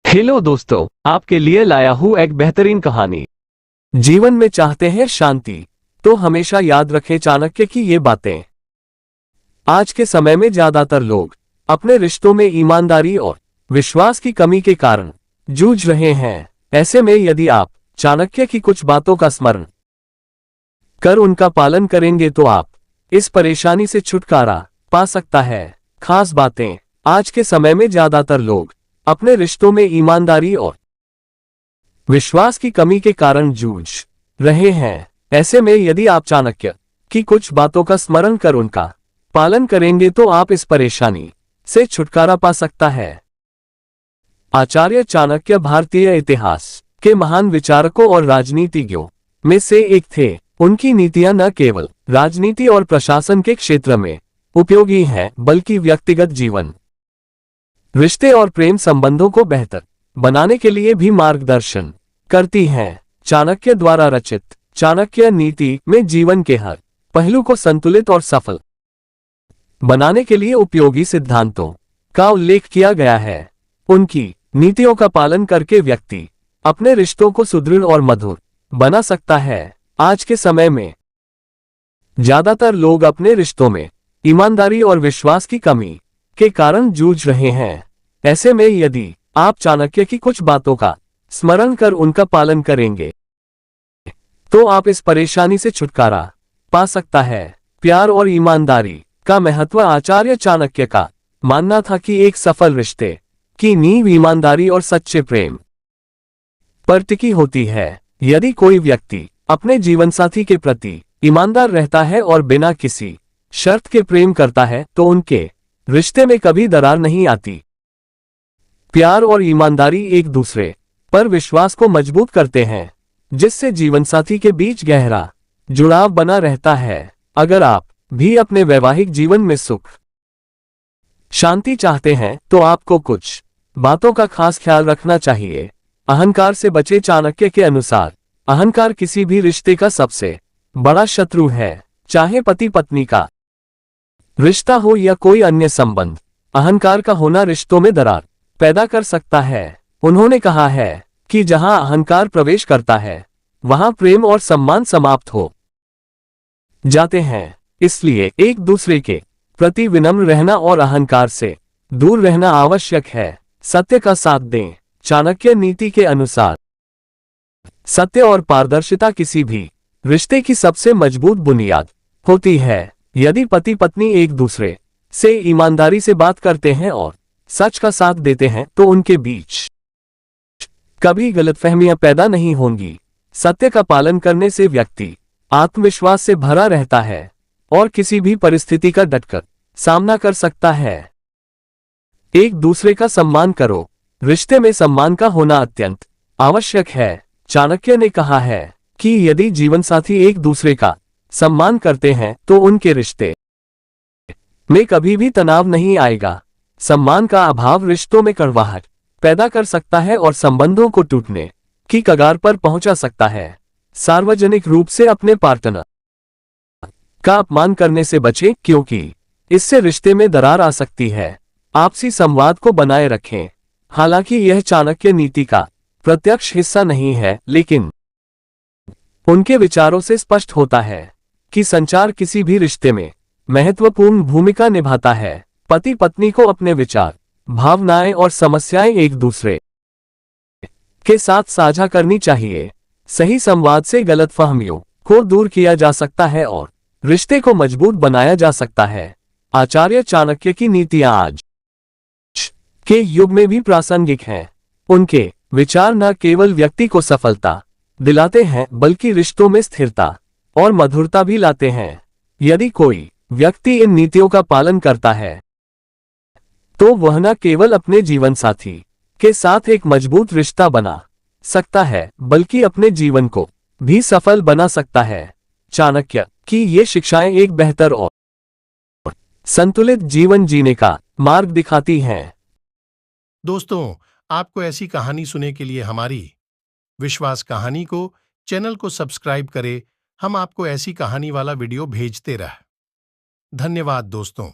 Hello दोस्तों, आपके लिए लाया हूँ एक बेहतरीन कहानी। जीवन में चाहते हैं शांति, तो हमेशा याद रखें चाणक्य की ये बातें। आज के समय में ज्यादातर लोग अपने रिश्तों में ईमानदारी और विश्वास की कमी के कारण जूझ रहे हैं। ऐसे में यदि आप चाणक्य की कुछ बातों का स्मरण कर उनका पालन करेंगे तो आप इस परेशानी से छुटकारा पा सकता है। खास बातें। आज के समय में ज्यादातर लोग अपने रिश्तों में ईमानदारी और विश्वास की कमी के कारण जूझ रहे हैं। ऐसे में यदि आप चाणक्य की कुछ बातों का स्मरण कर उनका पालन करेंगे तो आप इस परेशानी से छुटकारा पा सकता है। आचार्य चाणक्य भारतीय इतिहास के महान विचारकों और राजनीतिज्ञों में से एक थे। उनकी नीतियां न केवल राजनीति और प्रशासन के क्षेत्र में उपयोगी हैं, बल्कि व्यक्तिगत जीवन, रिश्ते और प्रेम संबंधों को बेहतर बनाने के लिए भी मार्गदर्शन करती हैं। चाणक्य द्वारा रचित चाणक्य नीति में जीवन के हर पहलू को संतुलित और सफल बनाने के लिए उपयोगी सिद्धांतों का उल्लेख किया गया है। उनकी नीतियों का पालन करके व्यक्ति अपने रिश्तों को सुदृढ़ और मधुर बना सकता है। आज के समय में ज्यादातर लोग अपने रिश्तों में ईमानदारी और विश्वास की कमी के कारण जूझ रहे हैं। ऐसे में यदि आप चाणक्य की कुछ बातों का स्मरण कर उनका पालन करेंगे तो आप इस परेशानी से छुटकारा पा सकता है। प्यार और ईमानदारी का महत्व। आचार्य चाणक्य का मानना था कि एक सफल रिश्ते की नींव ईमानदारी और सच्चे प्रेम पर टिकी होती है। यदि कोई व्यक्ति अपने जीवनसाथी के प्रति ईमानदार रहता है और बिना किसी शर्त के प्रेम करता है तो उनके रिश्ते में कभी दरार नहीं आती। प्यार और ईमानदारी एक दूसरे पर विश्वास को मजबूत करते हैं, जिससे जीवनसाथी के बीच गहरा जुड़ाव बना रहता है। अगर आप भी अपने वैवाहिक जीवन में सुख शांति चाहते हैं तो आपको कुछ बातों का खास ख्याल रखना चाहिए। अहंकार से बचे। चाणक्य के अनुसार अहंकार किसी भी रिश्ते का सबसे बड़ा शत्रु है, चाहे पति पत्नी का रिश्ता हो या कोई अन्य संबंध। अहंकार का होना रिश्तों में दरार पैदा कर सकता है। उन्होंने कहा है कि जहां अहंकार प्रवेश करता है वहां प्रेम और सम्मान समाप्त हो जाते हैं। इसलिए एक दूसरे के प्रति विनम्र रहना और अहंकार से दूर रहना आवश्यक है। सत्य का साथ दें। चाणक्य नीति के अनुसार सत्य और पारदर्शिता किसी भी रिश्ते की सबसे मजबूत बुनियाद होती है। यदि पति पत्नी एक दूसरे से ईमानदारी से बात करते हैं और सच का साथ देते हैं तो उनके बीच कभी गलतफहमियां पैदा नहीं होंगी। सत्य का पालन करने से व्यक्ति आत्मविश्वास से भरा रहता है और किसी भी परिस्थिति का डटकर सामना कर सकता है। एक दूसरे का सम्मान करो। रिश्ते में सम्मान का होना अत्यंत आवश्यक है। चाणक्य ने कहा है कि यदि जीवनसाथी एक दूसरे का सम्मान करते हैं तो उनके रिश्ते में कभी भी तनाव नहीं आएगा। सम्मान का अभाव रिश्तों में कड़वाहट पैदा कर सकता है और संबंधों को टूटने की कगार पर पहुंचा सकता है। सार्वजनिक रूप से अपने पार्टनर का अपमान करने से बचें, क्योंकि इससे रिश्ते में दरार आ सकती है। आपसी संवाद को बनाए रखें। हालांकि यह चाणक्य नीति का प्रत्यक्ष हिस्सा नहीं है, लेकिन उनके विचारों से स्पष्ट होता है कि संचार किसी भी रिश्ते में महत्वपूर्ण भूमिका निभाता है। पति पत्नी को अपने विचार, भावनाएं और समस्याएं एक दूसरे के साथ साझा करनी चाहिए। सही संवाद से गलतफहमियों को दूर किया जा सकता है और रिश्ते को मजबूत बनाया जा सकता है। आचार्य चाणक्य की नीतियां आज के युग में भी प्रासंगिक हैं। उनके विचार न केवल व्यक्ति को सफलता दिलाते हैं, बल्कि रिश्तों में स्थिरता और मधुरता भी लाते हैं। यदि कोई व्यक्ति इन नीतियों का पालन करता है तो वह न केवल अपने जीवन साथी के साथ एक मजबूत रिश्ता बना सकता है, बल्कि अपने जीवन को भी सफल बना सकता है। चाणक्य की ये शिक्षाएं एक बेहतर और संतुलित जीवन जीने का मार्ग दिखाती हैं। दोस्तों, आपको ऐसी कहानी सुनने के लिए हमारी विश्वास कहानी को चैनल को सब्सक्राइब करें। हम आपको ऐसी कहानी वाला वीडियो भेजते रह। धन्यवाद दोस्तों।